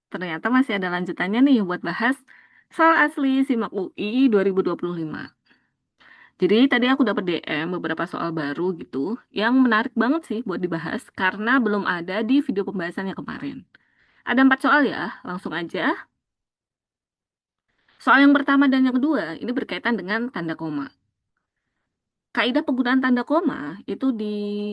Ternyata masih ada lanjutannya nih buat bahas soal asli SIMAK UI 2025. Jadi tadi aku dapat DM beberapa soal baru gitu yang menarik banget sih buat dibahas karena belum ada di video pembahasannya kemarin. Ada 4 soal ya, langsung aja. Soal yang pertama dan yang kedua ini berkaitan dengan tanda koma. Kaidah penggunaan tanda koma itu di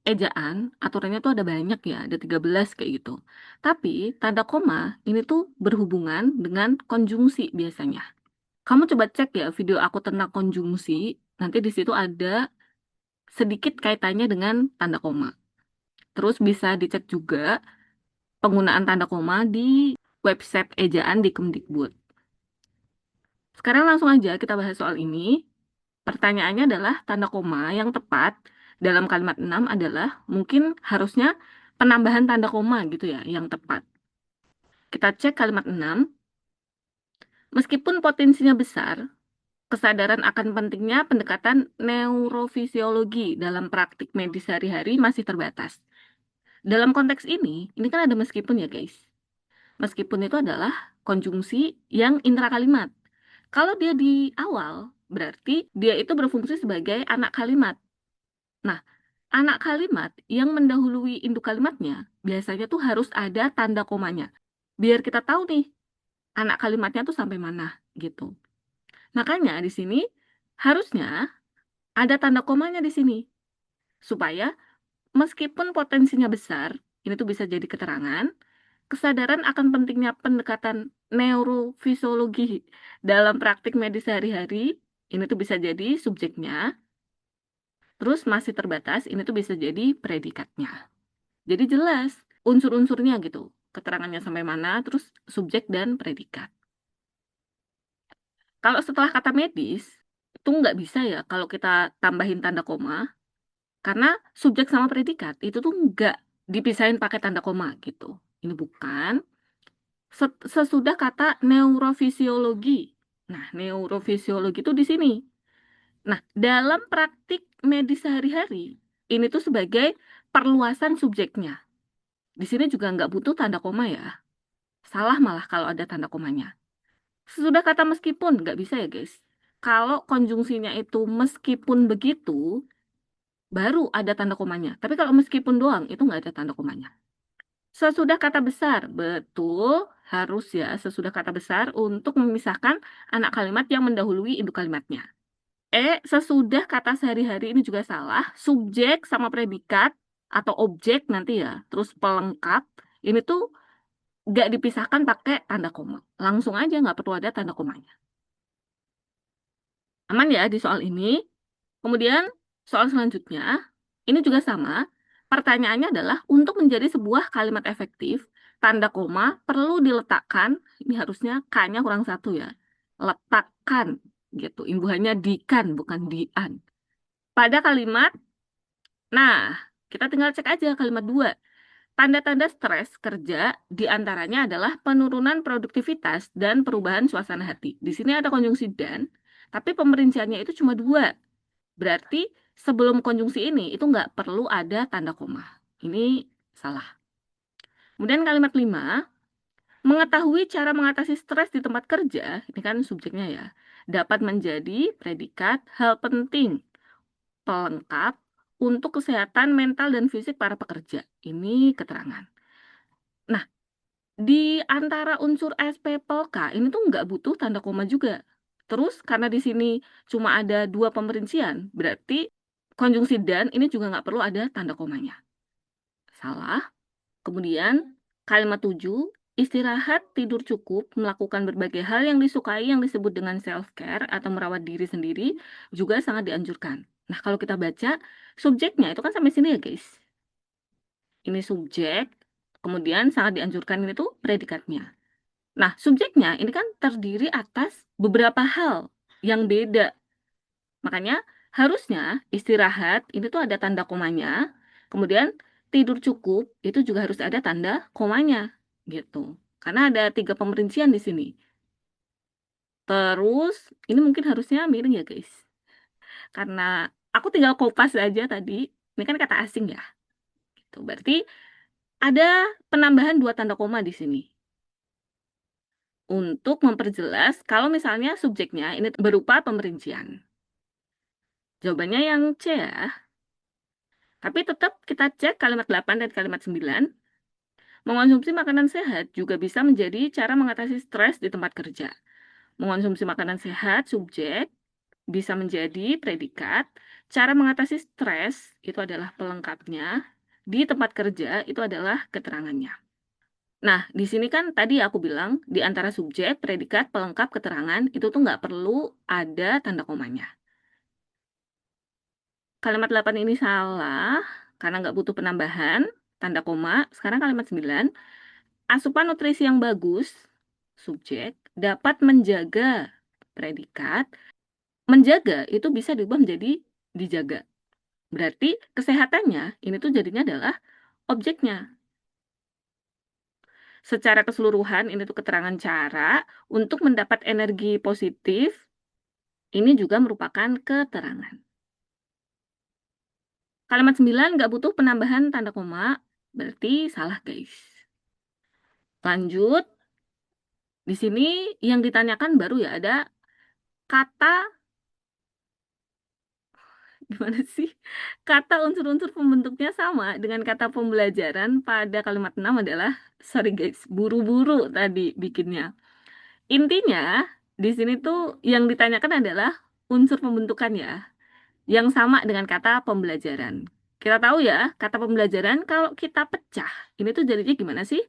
ejaan, aturannya tuh ada banyak ya, ada 13 kayak gitu. Tapi tanda koma ini tuh berhubungan dengan konjungsi biasanya. Kamu coba cek ya video aku tentang konjungsi, nanti di situ ada sedikit kaitannya dengan tanda koma. Terus bisa dicek juga penggunaan tanda koma di website ejaan di Kemdikbud. Sekarang langsung aja kita bahas soal ini. Pertanyaannya adalah tanda koma yang tepat dalam kalimat 6 adalah mungkin harusnya penambahan tanda koma gitu ya, yang tepat. Kita cek kalimat 6. Meskipun potensinya besar, kesadaran akan pentingnya pendekatan neurofisiologi dalam praktik medis sehari-hari masih terbatas. Dalam konteks ini kan ada meskipun ya guys. Meskipun itu adalah konjungsi yang intrakalimat. Kalau dia di awal, berarti dia itu berfungsi sebagai anak kalimat. Nah, anak kalimat yang mendahului induk kalimatnya, biasanya tuh harus ada tanda komanya. Biar kita tahu nih, anak kalimatnya tuh sampai mana, gitu. Makanya di sini harusnya ada tanda komanya di sini. Supaya meskipun potensinya besar, ini tuh bisa jadi keterangan, kesadaran akan pentingnya pendekatan neurofisiologi dalam praktik medis sehari-hari, ini tuh bisa jadi subjeknya, terus masih terbatas, ini tuh bisa jadi predikatnya. Jadi jelas unsur-unsurnya gitu, keterangannya sampai mana, terus subjek dan predikat. Kalau setelah kata medis, itu nggak bisa ya kalau kita tambahin tanda koma, karena subjek sama predikat itu tuh nggak dipisahin pakai tanda koma gitu. Ini bukan. Sesudah kata neurofisiologi. Nah, neurofisiologi itu di sini. Nah, dalam praktik medis sehari-hari, ini tuh sebagai perluasan subjeknya. Di sini juga nggak butuh tanda koma ya. Salah malah kalau ada tanda komanya. Sesudah kata meskipun, nggak bisa ya guys. Kalau konjungsinya itu meskipun begitu, baru ada tanda komanya. Tapi kalau meskipun doang, itu nggak ada tanda komanya. Sesudah kata besar, betul, harus ya sesudah kata besar untuk memisahkan anak kalimat yang mendahului induk kalimatnya. Sesudah kata sehari-hari ini juga salah, subjek sama predikat atau objek nanti ya, terus pelengkap, ini tuh nggak dipisahkan pakai tanda koma. Langsung aja nggak perlu ada tanda komanya. Aman ya di soal ini. Kemudian soal selanjutnya, ini juga sama. Pertanyaannya adalah untuk menjadi sebuah kalimat efektif, tanda koma perlu diletakkan, ini harusnya K-nya kurang satu ya. Letakkan gitu. Imbuhannya dikan bukan dian. Pada kalimat, nah kita tinggal cek aja kalimat dua. Tanda-tanda stres kerja diantaranya adalah penurunan produktivitas dan perubahan suasana hati. Di sini ada konjungsi dan, tapi pemerinciannya itu cuma dua. Berarti sebelum konjungsi ini itu nggak perlu ada tanda koma. Ini salah. Kemudian kalimat 5, mengetahui cara mengatasi stres di tempat kerja, ini kan subjeknya ya, dapat menjadi predikat hal penting, pelengkap untuk kesehatan mental dan fisik para pekerja. Ini keterangan. Nah, di antara unsur SPPLK ini tuh nggak butuh tanda koma juga. Terus karena di sini cuma ada dua pemerincian, berarti konjungsi dan ini juga nggak perlu ada tanda komanya. Salah. Kemudian kalimat 7, istirahat, tidur cukup, melakukan berbagai hal yang disukai yang disebut dengan self-care atau merawat diri sendiri juga sangat dianjurkan. Nah, kalau kita baca, subjeknya itu kan sampai sini ya guys. Ini subjek, kemudian sangat dianjurkan ini tuh predikatnya. Nah, subjeknya ini kan terdiri atas beberapa hal yang beda. Makanya harusnya istirahat ini tuh ada tanda komanya. Kemudian tidur cukup itu juga harus ada tanda komanya gitu. Karena ada 3 pemerincian di sini. Terus ini mungkin harusnya miring ya guys. Karena aku tinggal kopas aja tadi. Ini kan kata asing ya. Gitu. Berarti ada penambahan 2 tanda koma di sini. untuk memperjelas kalau misalnya subjeknya ini berupa pemerincian. Jawabannya yang C ya. Tapi tetap kita cek kalimat 8 dan kalimat 9. Mengonsumsi makanan sehat juga bisa menjadi cara mengatasi stres di tempat kerja. Mengonsumsi makanan sehat, subjek, bisa menjadi predikat. Cara mengatasi stres itu adalah pelengkapnya. Di tempat kerja itu adalah keterangannya. Nah, di sini kan tadi aku bilang, di antara subjek, predikat, pelengkap, keterangan, itu tuh nggak perlu ada tanda komanya. Kalimat 8 ini salah, karena nggak butuh penambahan, tanda koma. Sekarang kalimat 9, asupan nutrisi yang bagus, subjek, dapat menjaga, predikat. Menjaga itu bisa diubah menjadi dijaga. Berarti kesehatannya ini tuh jadinya adalah objeknya. Secara keseluruhan ini tuh keterangan cara untuk mendapat energi positif, ini juga merupakan keterangan. Kalimat 9 nggak butuh penambahan tanda koma, berarti salah guys. Lanjut, di sini yang ditanyakan baru ya ada kata, gimana sih? Kata unsur-unsur pembentuknya sama dengan kata pembelajaran pada kalimat 6 adalah, sorry guys, buru-buru tadi bikinnya. Intinya, di sini tuh yang ditanyakan adalah unsur pembentukan ya, yang sama dengan kata pembelajaran. Kita tahu ya, kata pembelajaran kalau kita pecah, ini tuh jadinya gimana sih?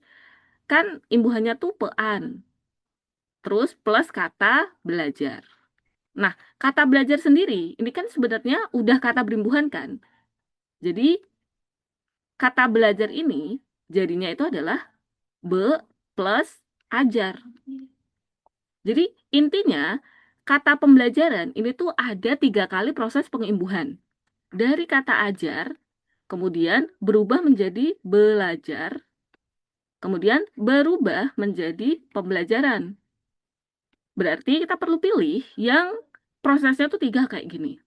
Kan imbuhannya tuh pean, terus plus kata belajar. Nah, kata belajar sendiri, ini kan sebenarnya udah kata berimbuhan kan? Jadi, kata belajar ini jadinya itu adalah be plus ajar. Jadi intinya kata pembelajaran ini tuh ada 3 kali proses pengimbuhan. Dari kata ajar, kemudian berubah menjadi belajar, kemudian berubah menjadi pembelajaran. Berarti kita perlu pilih yang prosesnya tuh 3 kayak gini.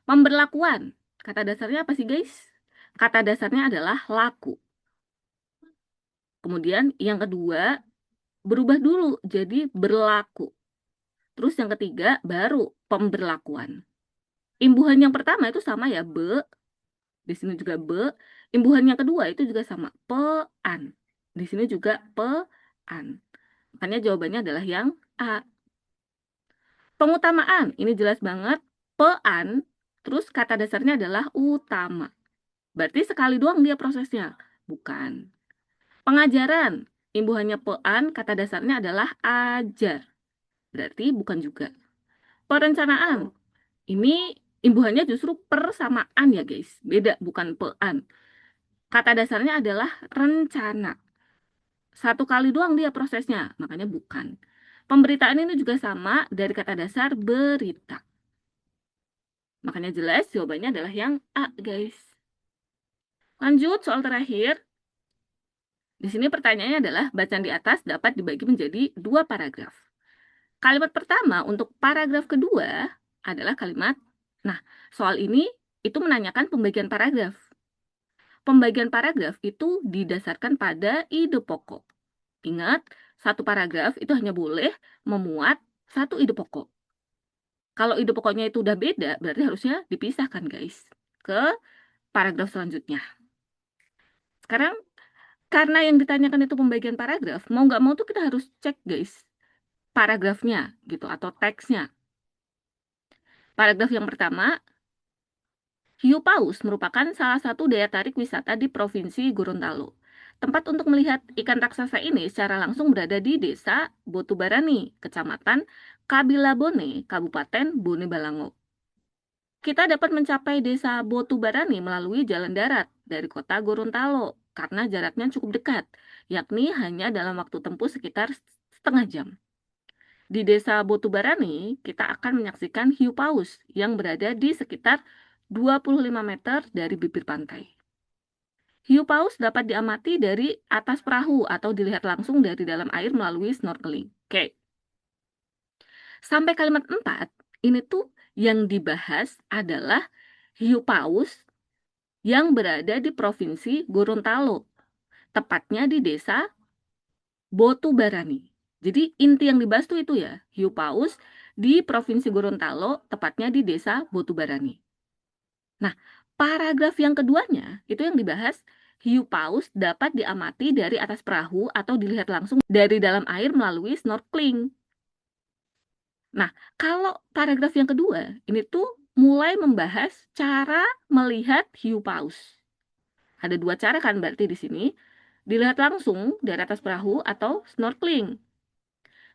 Pemberlakuan. Kata dasarnya apa sih guys? Kata dasarnya adalah laku. Kemudian yang kedua, berubah dulu jadi berlaku. Terus yang ketiga, baru pemberlakuan. Imbuhan yang pertama itu sama ya, be. Di sini juga be. Imbuhan yang kedua itu juga sama, pean. Di sini juga pean. Makanya jawabannya adalah yang A. Pengutamaan, ini jelas banget. Pean, terus kata dasarnya adalah utama. Berarti sekali doang dia prosesnya. Bukan. Pengajaran, imbuhannya pean, kata dasarnya adalah ajar. Berarti bukan juga. Perencanaan, ini imbuhannya justru persamaan ya guys. Beda, bukan pean. Kata dasarnya adalah rencana. Satu kali doang dia prosesnya, makanya bukan. Pemberitaan ini juga sama dari kata dasar berita. Makanya jelas jawabannya adalah yang A guys. Lanjut soal terakhir. Di sini pertanyaannya adalah bacaan di atas dapat dibagi menjadi 2 paragraf. Kalimat pertama untuk paragraf kedua adalah kalimat, nah soal ini itu menanyakan pembagian paragraf. Pembagian paragraf itu didasarkan pada ide pokok. Ingat, satu paragraf itu hanya boleh memuat satu ide pokok. Kalau ide pokoknya itu udah beda, berarti harusnya dipisahkan guys ke paragraf selanjutnya. Sekarang, karena yang ditanyakan itu pembagian paragraf, mau nggak mau tuh kita harus cek guys paragrafnya gitu atau teksnya. Paragraf yang pertama, Hiu Paus merupakan salah satu daya tarik wisata di Provinsi Gorontalo. Tempat untuk melihat ikan raksasa ini secara langsung berada di Desa Botubarani, Kecamatan Kabilabone, Kabupaten Bone Balango. Kita dapat mencapai Desa Botubarani melalui jalan darat dari kota Gorontalo karena jaraknya cukup dekat, yakni hanya dalam waktu tempuh sekitar setengah jam. Di Desa Botubarani, kita akan menyaksikan hiu paus yang berada di sekitar 25 meter dari bibir pantai. Hiu paus dapat diamati dari atas perahu atau dilihat langsung dari dalam air melalui snorkeling. Oke. Sampai kalimat 4, ini tuh yang dibahas adalah hiu paus yang berada di Provinsi Gorontalo, tepatnya di Desa Botubarani. Jadi inti yang dibahas tuh itu ya, hiu paus di Provinsi Gorontalo, tepatnya di Desa Botubarani. Nah, paragraf yang keduanya itu yang dibahas hiu paus dapat diamati dari atas perahu atau dilihat langsung dari dalam air melalui snorkeling. Nah, kalau paragraf yang kedua ini tuh mulai membahas cara melihat hiu paus. Ada dua cara kan berarti di sini, dilihat langsung dari atas perahu atau snorkeling.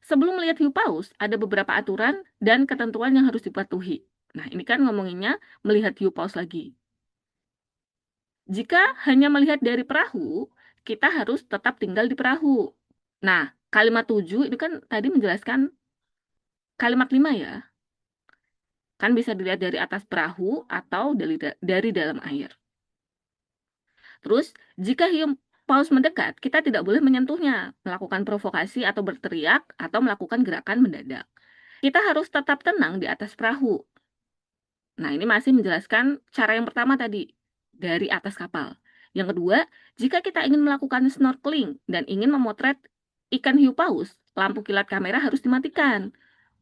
Sebelum melihat hiu paus, ada beberapa aturan dan ketentuan yang harus dipatuhi. Nah, ini kan ngomonginnya melihat hiu paus lagi. Jika hanya melihat dari perahu, kita harus tetap tinggal di perahu. Nah, kalimat 7 itu kan tadi menjelaskan kalimat 5 ya. Kan bisa dilihat dari atas perahu atau dari dalam air. Terus, jika hiu paus mendekat, kita tidak boleh menyentuhnya, melakukan provokasi atau berteriak, atau melakukan gerakan mendadak. Kita harus tetap tenang di atas perahu. Nah, ini masih menjelaskan cara yang pertama tadi, dari atas kapal. Yang kedua, jika kita ingin melakukan snorkeling dan ingin memotret ikan hiu paus, lampu kilat kamera harus dimatikan.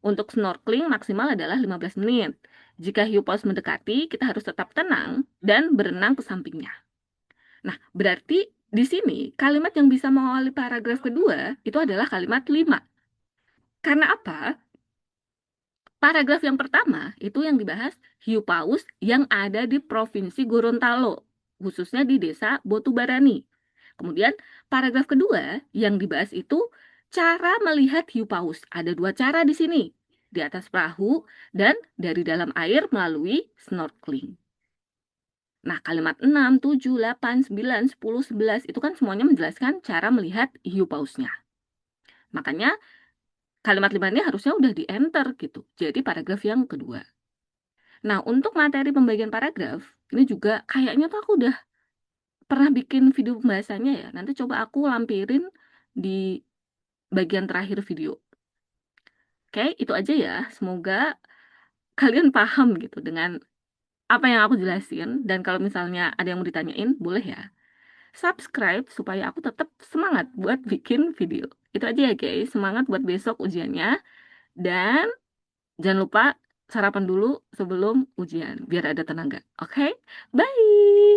Untuk snorkeling maksimal adalah 15 menit. Jika hiu paus mendekati, kita harus tetap tenang dan berenang ke sampingnya. Nah, berarti di sini kalimat yang bisa mengawali paragraf kedua itu adalah kalimat 5. Karena apa? Paragraf yang pertama itu yang dibahas hiu paus yang ada di Provinsi Gorontalo, khususnya di Desa Botubarani. Kemudian paragraf kedua yang dibahas itu cara melihat hiu paus. Ada dua cara di sini, di atas perahu dan dari dalam air melalui snorkeling. Nah, kalimat 6, 7, 8, 9, 10, 11 itu kan semuanya menjelaskan cara melihat hiu pausnya. Makanya kalimat 5 ini harusnya udah di-enter gitu. Jadi paragraf yang kedua. Nah, untuk materi pembagian paragraf, ini juga kayaknya tuh aku udah pernah bikin video pembahasannya ya. Nanti coba aku lampirin di bagian terakhir video. Oke, itu aja ya. Semoga kalian paham gitu dengan apa yang aku jelasin. Dan kalau misalnya ada yang mau ditanyain, boleh ya. Subscribe supaya aku tetap semangat buat bikin video. Itu aja ya guys, semangat buat besok ujiannya. Dan jangan lupa sarapan dulu sebelum ujian, biar ada tenaga. Oke? Bye!